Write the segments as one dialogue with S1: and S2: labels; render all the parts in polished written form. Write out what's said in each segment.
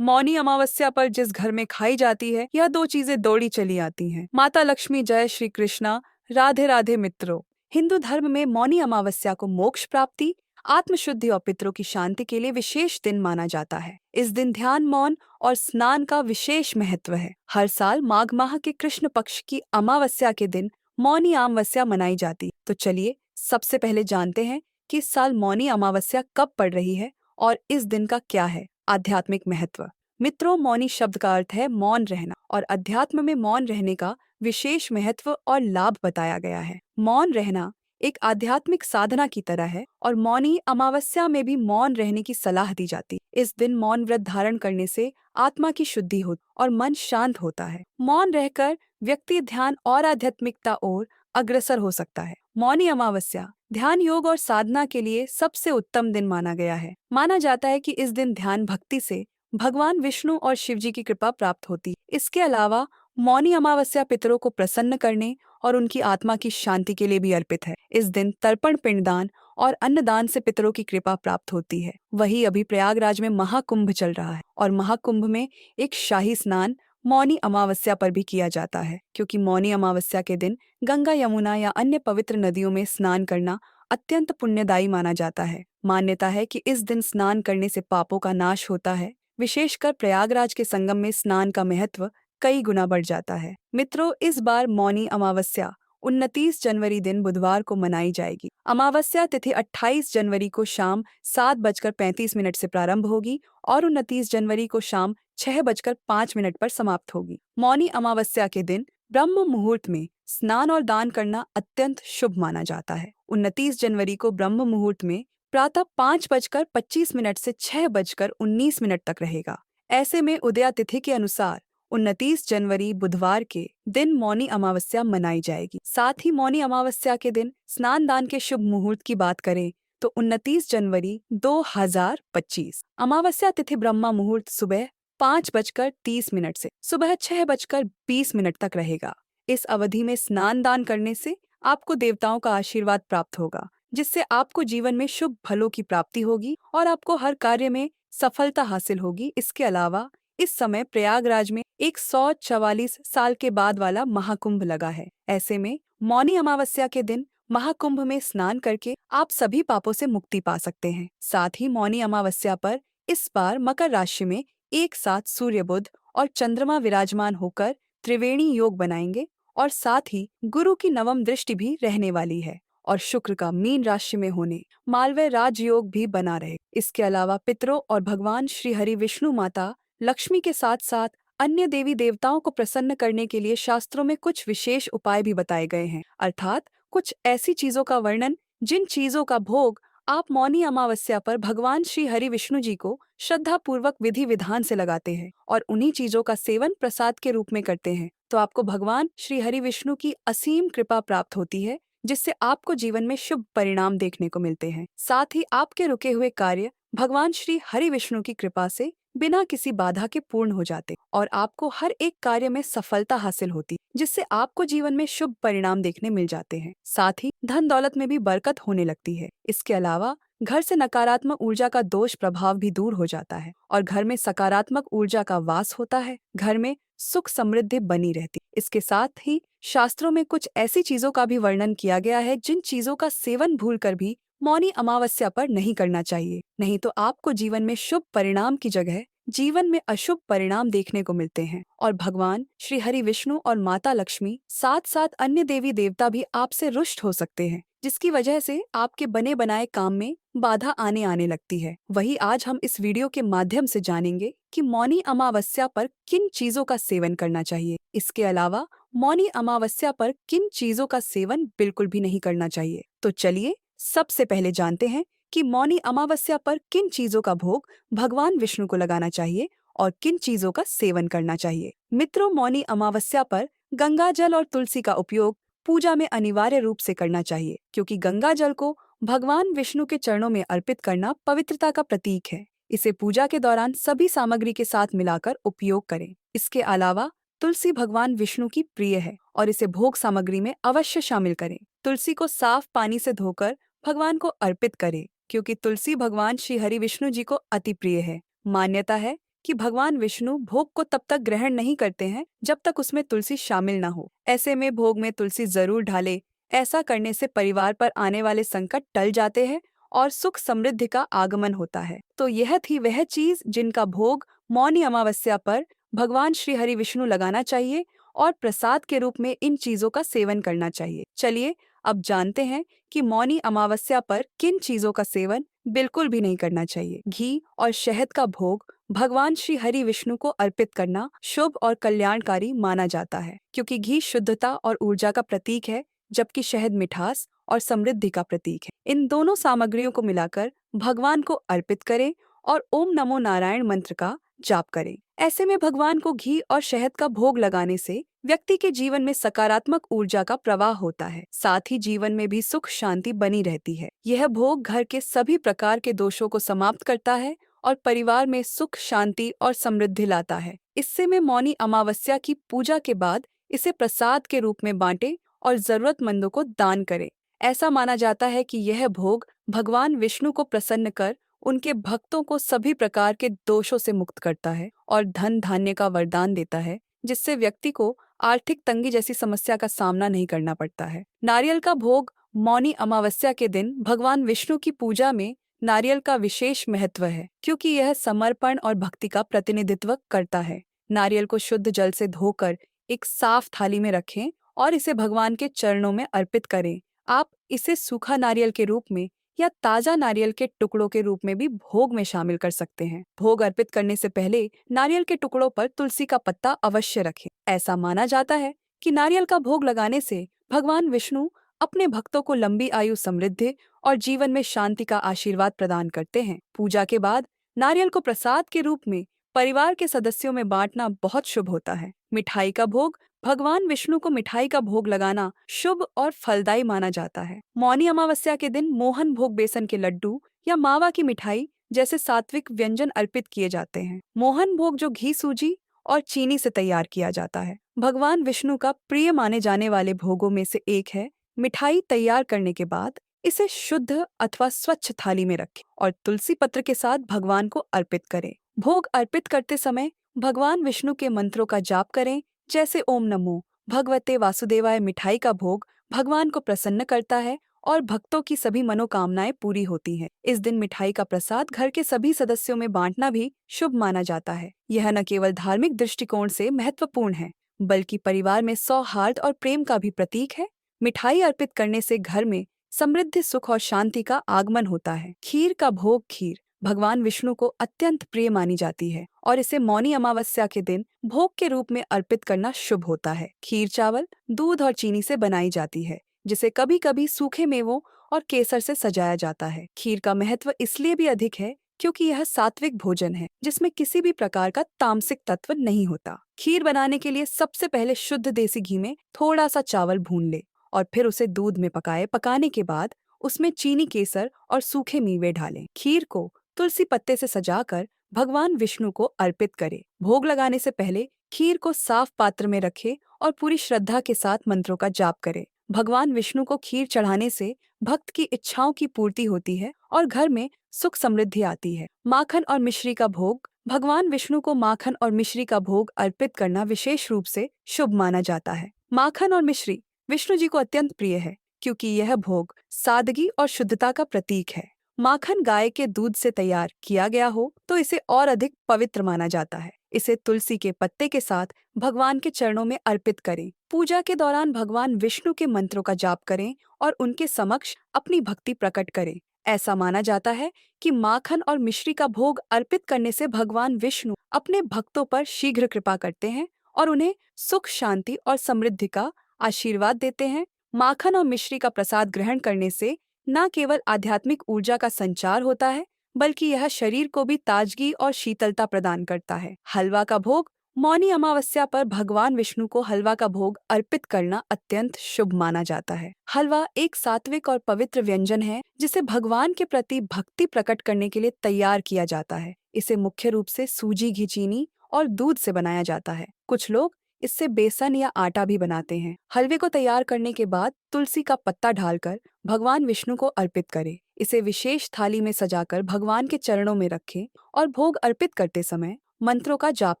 S1: मौनी अमावस्या पर जिस घर में खाई जाती है, यह दो चीजें दौड़ी चली आती हैं। माता लक्ष्मी, जय श्री कृष्णा, राधे राधे मित्रों। हिंदू धर्म में मौनी अमावस्या को मोक्ष प्राप्ति, आत्मशुद्धि और पितरों की शांति के लिए विशेष दिन माना जाता है। इस दिन ध्यान, मौन और स्नान का विशेष महत्व है। हर साल माघ माह के कृष्ण पक्ष की अमावस्या के दिन मौनी अमावस्या मनाई जाती। तो चलिए सबसे पहले जानते हैं कि इस साल मौनी अमावस्या कब पड़ रही है और इस दिन का क्या है आध्यात्मिक महत्व। मित्रों, मौनी शब्द का अर्थ है मौन रहना और अध्यात्म में मौन रहने का विशेष महत्व और लाभ बताया गया है। मौन रहना एक आध्यात्मिक साधना की तरह है और मौनी अमावस्या में भी मौन रहने की सलाह दी जाती है। इस दिन मौन व्रत धारण करने से आत्मा की शुद्धि होती और मन शांत होता है। मौन रहकर व्यक्ति ध्यान और आध्यात्मिकता ओर अग्रसर हो सकता है। मौनी अमावस्या ध्यान, योग और साधना के लिए सबसे उत्तम दिन माना गया है। माना जाता है कि इस दिन ध्यान भक्ति से भगवान विष्णु और शिव जी की कृपा प्राप्त होती है। इसके अलावा मौनी अमावस्या पितरों को प्रसन्न करने और उनकी आत्मा की शांति के लिए भी अर्पित है। इस दिन तर्पण, पिंडदान और अन्नदान से पितरों की कृपा प्राप्त होती है। वही अभी प्रयागराज में महाकुंभ चल रहा है और महाकुंभ में एक शाही स्नान मौनी अमावस्या पर भी किया जाता है, क्योंकि मौनी अमावस्या के दिन गंगा, यमुना या अन्य पवित्र नदियों में स्नान करना अत्यंत पुण्यदायी माना जाता है। मान्यता है कि इस दिन स्नान करने से पापों का नाश होता है। विशेषकर प्रयागराज के संगम में स्नान का महत्व कई गुना बढ़ जाता है। मित्रों, इस बार मौनी अमावस्या 29 जनवरी दिन बुधवार को मनाई जाएगी। अमावस्या तिथि 28 जनवरी को शाम 7:35 से प्रारंभ होगी और 29 जनवरी को शाम 6:05 पर समाप्त होगी। मौनी अमावस्या के दिन ब्रह्म मुहूर्त में स्नान और दान करना अत्यंत शुभ माना जाता है। 29 जनवरी को ब्रह्म मुहूर्त में प्रातः 5:25 से 6:19 तक रहेगा। ऐसे में उदया तिथि के अनुसार 29 जनवरी बुधवार के दिन मौनी अमावस्या मनाई जाएगी। साथ ही मौनी अमावस्या के दिन स्नान दान के शुभ मुहूर्त की बात करें तो 29 जनवरी 2025 अमावस्या तिथि ब्रह्मा मुहूर्त सुबह 5:30 से सुबह 6:20 तक रहेगा। इस अवधि में स्नान दान करने से आपको देवताओं का आशीर्वाद प्राप्त होगा, जिससे आपको जीवन में शुभ फलों की प्राप्ति होगी और आपको हर कार्य में सफलता हासिल होगी। इसके अलावा इस समय प्रयागराज में 144 साल के बाद वाला महाकुंभ लगा है। ऐसे में मौनी अमावस्या के दिन महाकुंभ में स्नान करके आप सभी पापों से मुक्ति पा सकते हैं। साथ ही मौनी अमावस्या पर इस बार मकर राशि में एक साथ सूर्य, बुध और चंद्रमा विराजमान होकर त्रिवेणी योग बनाएंगे और साथ ही गुरु की नवम दृष्टि भी रहने वाली है और शुक्र का मीन राशि में होने मालव्य राजयोग भी बना रहे। इसके अलावा पितरों और भगवान श्री हरि विष्णु, माता लक्ष्मी के साथ साथ अन्य देवी देवताओं को प्रसन्न करने के लिए शास्त्रों में कुछ विशेष उपाय भी बताए गए हैं, अर्थात कुछ ऐसी चीजों का वर्णन जिन चीजों का भोग आप मौनी अमावस्या पर भगवान श्री हरि विष्णु जी को श्रद्धा पूर्वक विधि विधान से लगाते हैं और उन्हीं चीजों का सेवन प्रसाद के रूप में करते हैं, तो आपको भगवान श्री हरि विष्णु की असीम कृपा प्राप्त होती है, जिससे आपको जीवन में शुभ परिणाम देखने को मिलते हैं। साथ ही आपके रुके हुए कार्य भगवान श्री हरि विष्णु की कृपा से बिना किसी बाधा के पूर्ण हो जाते और आपको हर एक कार्य में सफलता हासिल होती, जिससे आपको जीवन में शुभ परिणाम देखने मिल जाते हैं। साथ ही धन दौलत में भी बरकत होने लगती है। इसके अलावा घर से नकारात्मक ऊर्जा का दोष प्रभाव भी दूर हो जाता है और घर में सकारात्मक ऊर्जा का वास होता है। घर में सुख समृद्धि बनी रहती। इसके साथ ही शास्त्रों में कुछ ऐसी चीजों का भी वर्णन किया गया है जिन चीजों का सेवन भूलकर भी मौनी अमावस्या पर नहीं करना चाहिए, नहीं तो आपको जीवन में शुभ परिणाम की जगह जीवन में अशुभ परिणाम देखने को मिलते हैं और भगवान श्री हरि विष्णु और माता लक्ष्मी साथ साथ अन्य देवी देवता भी आपसे रुष्ट हो सकते हैं, जिसकी वजह से आपके बने बनाए काम में बाधा आने लगती है। वही आज हम इस वीडियो के माध्यम से जानेंगे कि मौनी अमावस्या पर किन चीजों का सेवन करना चाहिए। इसके अलावा मौनी अमावस्या पर किन चीजों का सेवन बिल्कुल भी नहीं करना चाहिए। तो चलिए सबसे पहले जानते हैं कि मौनी अमावस्या पर किन चीजों का भोग भगवान विष्णु को लगाना चाहिए और किन चीजों का सेवन करना चाहिए। मित्रों, मौनी अमावस्या पर गंगा जल और तुलसी का उपयोग पूजा में अनिवार्य रूप से करना चाहिए, क्योंकि गंगा जल को भगवान विष्णु के चरणों में अर्पित करना पवित्रता का प्रतीक है। इसे पूजा के दौरान सभी सामग्री के साथ मिलाकर उपयोग करें। इसके अलावा तुलसी भगवान विष्णु की प्रिय है और इसे भोग सामग्री में अवश्य शामिल करें। तुलसी को साफ पानी से धोकर भगवान को अर्पित करें, क्योंकि तुलसी भगवान श्री हरि विष्णु जी को अति प्रिय है। मान्यता है कि भगवान विष्णु भोग को तब तक ग्रहण नहीं करते हैं जब तक उसमें तुलसी शामिल न हो। ऐसे में भोग में तुलसी जरूर डालें। ऐसा करने से परिवार पर आने वाले संकट टल जाते हैं और सुख समृद्धि का आगमन होता है। तो यह थी वह चीज जिनका भोग मौनी अमावस्या पर भगवान श्री हरि विष्णु लगाना चाहिए और प्रसाद के रूप में इन चीजों का सेवन करना चाहिए। चलिए अब जानते हैं कि मौनी अमावस्या पर किन चीजों का सेवन बिल्कुल भी नहीं करना चाहिए। घी और शहद का भोग भगवान श्री हरि विष्णु को अर्पित करना शुभ और कल्याणकारी माना जाता है, क्योंकि घी शुद्धता और ऊर्जा का प्रतीक है, जबकि शहद मिठास और समृद्धि का प्रतीक है। इन दोनों सामग्रियों को मिलाकर भगवान को अर्पित करें और ओम नमो नारायण मंत्र का जाप करें। ऐसे में भगवान को घी और शहद का भोग लगाने से व्यक्ति के जीवन में सकारात्मक ऊर्जा का प्रवाह होता है, साथ ही जीवन में भी सुख शांति बनी रहती है। यह भोग घर के सभी प्रकार के दोषों को समाप्त करता है और परिवार में सुख शांति और समृद्धि लाता है। इससे में मौनी अमावस्या की पूजा के बाद इसे प्रसाद के रूप में बांटे और जरूरतमंदों को दान करें। ऐसा माना जाता है कि यह भोग भगवान विष्णु को प्रसन्न कर उनके भक्तों को सभी प्रकार के दोषों से मुक्त करता है और धन धान्य का वरदान देता है, जिससे व्यक्ति को आर्थिक तंगी जैसी समस्या का सामना नहीं करना पड़ता है। नारियल का भोग मौनी अमावस्या के दिन भगवान विष्णु की पूजा में नारियल का विशेष महत्व है, क्योंकि यह समर्पण और भक्ति का प्रतिनिधित्व करता है। नारियल को शुद्ध जल से धोकर एक साफ थाली में रखें और इसे भगवान के चरणों में अर्पित करें। आप इसे सूखा नारियल के रूप में या ताजा नारियल के टुकड़ों के रूप में भी भोग में शामिल कर सकते हैं। भोग अर्पित करने से पहले नारियल के टुकड़ों पर तुलसी का पत्ता अवश्य रखें। ऐसा माना जाता है कि नारियल का भोग लगाने से भगवान विष्णु अपने भक्तों को लंबी आयु, समृद्धि और जीवन में शांति का आशीर्वाद प्रदान करते हैं। पूजा के बाद नारियल को प्रसाद के रूप में परिवार के सदस्यों में बांटना बहुत शुभ होता है। मिठाई का भोग भगवान विष्णु को मिठाई का भोग लगाना शुभ और फलदायी माना जाता है। मौनी अमावस्या के दिन मोहन भोग, बेसन के लड्डू या मावा की मिठाई जैसे सात्विक व्यंजन अर्पित किए जाते हैं। मोहन भोग, जो घी, सूजी और चीनी से तैयार किया जाता है, भगवान विष्णु का प्रिय माने जाने वाले भोगों में से एक है। मिठाई तैयार करने के बाद इसे शुद्ध अथवा स्वच्छ थाली में रखें और तुलसी पत्र के साथ भगवान को अर्पित करें। भोग अर्पित करते समय भगवान विष्णु के मंत्रों का जाप करें, जैसे ओम नमो भगवते वासुदेवाय। मिठाई का भोग भगवान को प्रसन्न करता है और भक्तों की सभी मनोकामनाएं पूरी होती हैं। इस दिन मिठाई का प्रसाद घर के सभी सदस्यों में बांटना भी शुभ माना जाता है। यह न केवल धार्मिक दृष्टिकोण से महत्वपूर्ण है, बल्कि परिवार में सौहार्द और प्रेम का भी प्रतीक है। मिठाई अर्पित करने से घर में समृद्धि, सुख और शांति का आगमन होता है। खीर का भोग, खीर भगवान विष्णु को अत्यंत प्रिय मानी जाती है और इसे मौनी अमावस्या के दिन भोग के रूप में अर्पित करना शुभ होता है। खीर चावल, दूध और चीनी से बनाई जाती है, जिसे कभी कभी सूखे मेवों और केसर से सजाया जाता है। खीर का महत्व इसलिए भी अधिक है क्योंकि यह सात्विक भोजन है, जिसमें किसी भी प्रकार का तामसिक तत्व नहीं होता। खीर बनाने के लिए सबसे पहले शुद्ध देसी घी में थोड़ा सा चावल भून ले और फिर उसे दूध में पकाए। पकाने के बाद उसमें चीनी, केसर और सूखे मेवे डालें। खीर को तुलसी पत्ते से सजाकर भगवान विष्णु को अर्पित करें। भोग लगाने से पहले खीर को साफ पात्र में रखें और पूरी श्रद्धा के साथ मंत्रों का जाप करें। भगवान विष्णु को खीर चढ़ाने से भक्त की इच्छाओं की पूर्ति होती है और घर में सुख समृद्धि आती है। माखन और मिश्री का भोग भगवान विष्णु को माखन और मिश्री का भोग अर्पित करना विशेष रूप से शुभ माना जाता है। माखन और मिश्री विष्णु जी को अत्यंत प्रिय है, क्योंकि यह भोग सादगी और शुद्धता का प्रतीक है। माखन गाय के दूध से तैयार किया गया हो तो इसे और अधिक पवित्र माना जाता है। इसे तुलसी के पत्ते के साथ भगवान के चरणों में अर्पित करें। पूजा के दौरान भगवान विष्णु के मंत्रों का जाप करें और उनके समक्ष अपनी भक्ति प्रकट करें। ऐसा माना जाता है कि माखन और मिश्री का भोग अर्पित करने से भगवान विष्णु अपने भक्तों पर शीघ्र कृपा करते हैं और उन्हें सुख, शांति और समृद्धि का आशीर्वाद देते हैं। माखन और मिश्री का प्रसाद ग्रहण करने से न केवल आध्यात्मिक ऊर्जा का संचार होता है, बल्कि यह शरीर को भी ताजगी और शीतलता प्रदान करता है। हलवा का भोग मौनी अमावस्या पर भगवान विष्णु को हलवा का भोग अर्पित करना अत्यंत शुभ माना जाता है। हलवा एक सात्विक और पवित्र व्यंजन है, जिसे भगवान के प्रति भक्ति प्रकट करने के लिए तैयार किया जाता है। इसे मुख्य रूप से सूजी, घी, चीनी और दूध से बनाया जाता है। कुछ लोग इससे बेसन या आटा भी बनाते हैं। हलवे को तैयार करने के बाद तुलसी का पत्ता डालकर भगवान विष्णु को अर्पित करें। इसे विशेष थाली में सजाकर भगवान के चरणों में रखें और भोग अर्पित करते समय मंत्रों का जाप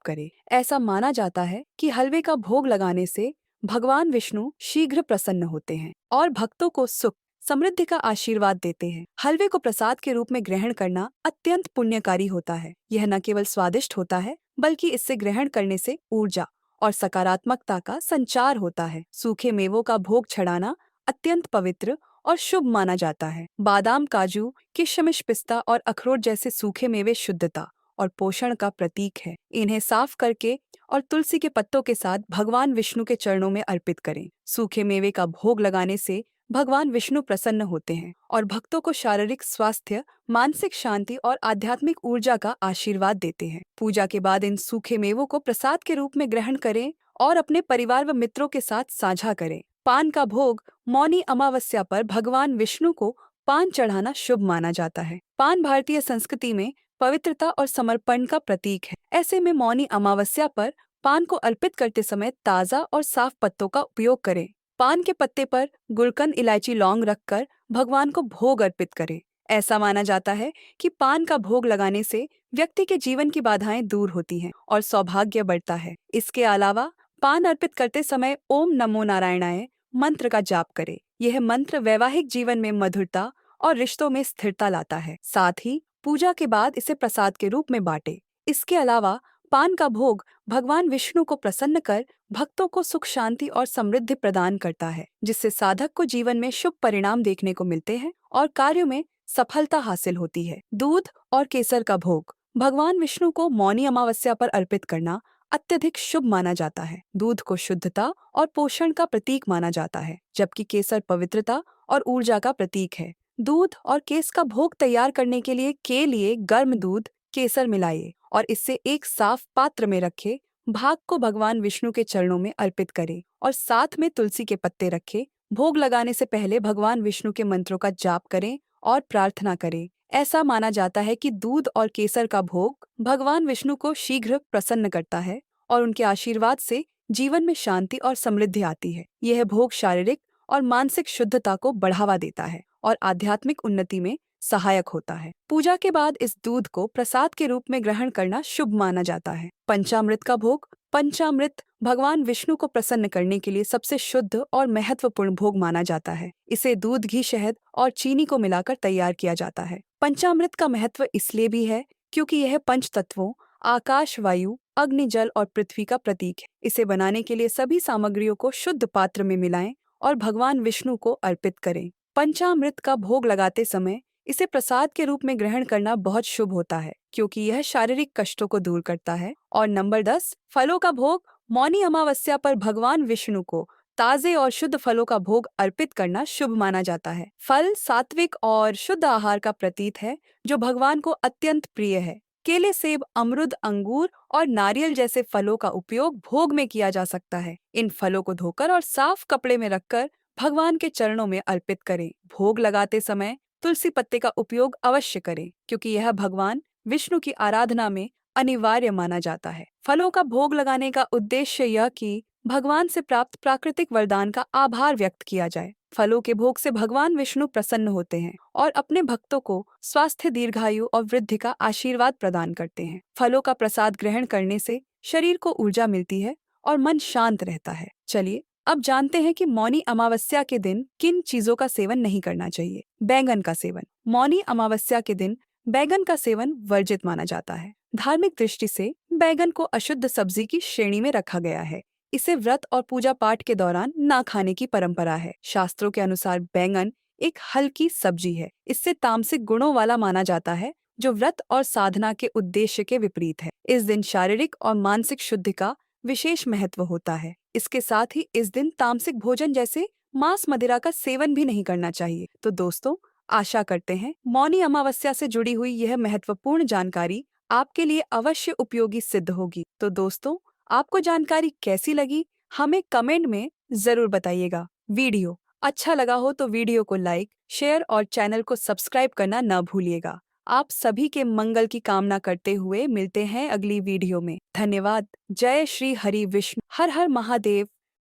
S1: करें। ऐसा माना जाता है कि हलवे का भोग लगाने से भगवान विष्णु शीघ्र प्रसन्न होते हैं और भक्तों को सुख समृद्धि का आशीर्वाद देते हैं। हलवे को प्रसाद के रूप में ग्रहण करना अत्यंत पुण्यकारी होता है। यह न केवल स्वादिष्ट होता है बल्कि इससे ग्रहण करने से ऊर्जा और सकारात्मकता का संचार होता है। सूखे मेवों का भोग चढ़ाना अत्यंत पवित्र और शुभ माना जाता है। बादाम, काजू, किशमिश, पिस्ता और अखरोट जैसे सूखे मेवे शुद्धता और पोषण का प्रतीक है। इन्हें साफ करके और तुलसी के पत्तों के साथ भगवान विष्णु के चरणों में अर्पित करें। सूखे मेवे का भोग लगाने से भगवान विष्णु प्रसन्न होते हैं और भक्तों को शारीरिक स्वास्थ्य, मानसिक शांति और आध्यात्मिक ऊर्जा का आशीर्वाद देते हैं। पूजा के बाद इन सूखे मेवों को प्रसाद के रूप में ग्रहण करें और अपने परिवार व मित्रों के साथ साझा करें। पान का भोग मौनी अमावस्या पर भगवान विष्णु को पान चढ़ाना शुभ माना जाता है। पान भारतीय संस्कृति में पवित्रता और समर्पण का प्रतीक है। ऐसे में मौनी अमावस्या पर पान को अर्पित करते समय ताज़ा और साफ पत्तों का उपयोग करें। पान के पत्ते पर गुलकंद, इलायची, लौंग रखकर भगवान को भोग अर्पित करें। ऐसा माना जाता है कि पान का भोग लगाने से व्यक्ति के जीवन की बाधाएं दूर होती हैं और सौभाग्य बढ़ता है। इसके अलावा पान अर्पित करते समय ओम नमो नारायणाय मंत्र का जाप करें। यह मंत्र वैवाहिक जीवन में मधुरता और रिश्तों में स्थिरता लाता है। साथ ही पूजा के बाद इसे प्रसाद के रूप में बांटें। इसके अलावा पान का भोग भगवान विष्णु को प्रसन्न कर भक्तों को सुख, शांति और समृद्धि प्रदान करता है, जिससे साधक को जीवन में शुभ परिणाम देखने को मिलते हैं और कार्यों में सफलता हासिल होती है। दूध और केसर का भोग भगवान विष्णु को मौनी अमावस्या पर अर्पित करना अत्यधिक शुभ माना जाता है। दूध को शुद्धता और पोषण का प्रतीक माना जाता है, जबकि केसर पवित्रता और ऊर्जा का प्रतीक है। दूध और केस का भोग तैयार करने के लिए गर्म दूध, केसर मिलाइए और इसे एक साफ पात्र में रखें। भाग को भगवान विष्णु के चरणों में अर्पित करें और साथ में तुलसी के पत्ते रखें। भोग लगाने से पहले भगवान विष्णु के मंत्रों का जाप करें और प्रार्थना करें। ऐसा माना जाता है कि दूध और केसर का भोग भगवान विष्णु को शीघ्र प्रसन्न करता है और उनके आशीर्वाद से जीवन में शांति और समृद्धि आती है। यह भोग शारीरिक और मानसिक शुद्धता को बढ़ावा देता है और आध्यात्मिक उन्नति में सहायक होता है। पूजा के बाद इस दूध को प्रसाद के रूप में ग्रहण करना शुभ माना जाता है। पंचामृत का भोग पंचामृत भगवान विष्णु को प्रसन्न करने के लिए सबसे शुद्ध और महत्वपूर्ण भोग माना जाता है। इसे दूध, घी, शहद और चीनी को मिलाकर तैयार किया जाता है। पंचामृत का महत्व इसलिए भी है क्योंकि यह पंच तत्वों आकाश, वायु, अग्नि, जल और पृथ्वी का प्रतीक है। इसे बनाने के लिए सभी सामग्रियों को शुद्ध पात्र में मिलाएं और भगवान विष्णु को अर्पित करें। पंचामृत का भोग लगाते समय इसे प्रसाद के रूप में ग्रहण करना बहुत शुभ होता है क्योंकि यह शारीरिक कष्टों को दूर करता है। और नंबर 10, फलों का भोग मौनी अमावस्या पर भगवान विष्णु को ताजे और शुद्ध फलों का भोग अर्पित करना शुभ माना जाता है। फल सात्विक और शुद्ध आहार का प्रतीक है जो भगवान को अत्यंत प्रिय है। केले, सेब, अमरूद, अंगूर और नारियल जैसे फलों का उपयोग भोग में किया जा सकता है। इन फलों को धोकर और साफ कपड़े में रखकर भगवान के चरणों में अर्पित करें। भोग लगाते समय तुलसी पत्ते का उपयोग अवश्य करें क्योंकि यह भगवान विष्णु की आराधना में अनिवार्य माना जाता है। फलों का भोग लगाने का उद्देश्य यह कि भगवान से प्राप्त प्राकृतिक वरदान का आभार व्यक्त किया जाए। फलों के भोग से भगवान विष्णु प्रसन्न होते हैं और अपने भक्तों को स्वास्थ्य, दीर्घायु और वृद्धि का आशीर्वाद प्रदान करते हैं। फलों का प्रसाद ग्रहण करने से शरीर को ऊर्जा मिलती है और मन शांत रहता है। चलिए अब जानते हैं कि मौनी अमावस्या के दिन किन चीजों का सेवन नहीं करना चाहिए। बैंगन का सेवन। मौनी अमावस्या के दिन बैंगन का सेवन वर्जित माना जाता है। धार्मिक दृष्टि से बैंगन को अशुद्ध सब्जी की श्रेणी में रखा गया है। इसे व्रत और पूजा पाठ के दौरान ना खाने की परंपरा है। शास्त्रों के अनुसार बैंगन एक हल्की सब्जी है। इससे तामसिक गुणों वाला माना जाता है जो व्रत और साधना के उद्देश्य के विपरीत है। इस दिन शारीरिक और मानसिक शुद्धि का विशेष महत्व होता है। इसके साथ ही इस दिन तामसिक भोजन जैसे मांस, मदिरा का सेवन भी नहीं करना चाहिए। तो दोस्तों, आशा करते हैं मौनी अमावस्या से जुड़ी हुई यह महत्वपूर्ण जानकारी आपके लिए अवश्य उपयोगी सिद्ध होगी। तो दोस्तों, आपको जानकारी कैसी लगी हमें कमेंट में जरूर बताइएगा। वीडियो अच्छा लगा हो तो वीडियो को लाइक, शेयर और चैनल को सब्सक्राइब करना न भूलिएगा। आप सभी के मंगल की कामना करते हुए मिलते हैं अगली वीडियो में। धन्यवाद। जय श्री हरि विष्णु। हर हर महादेव।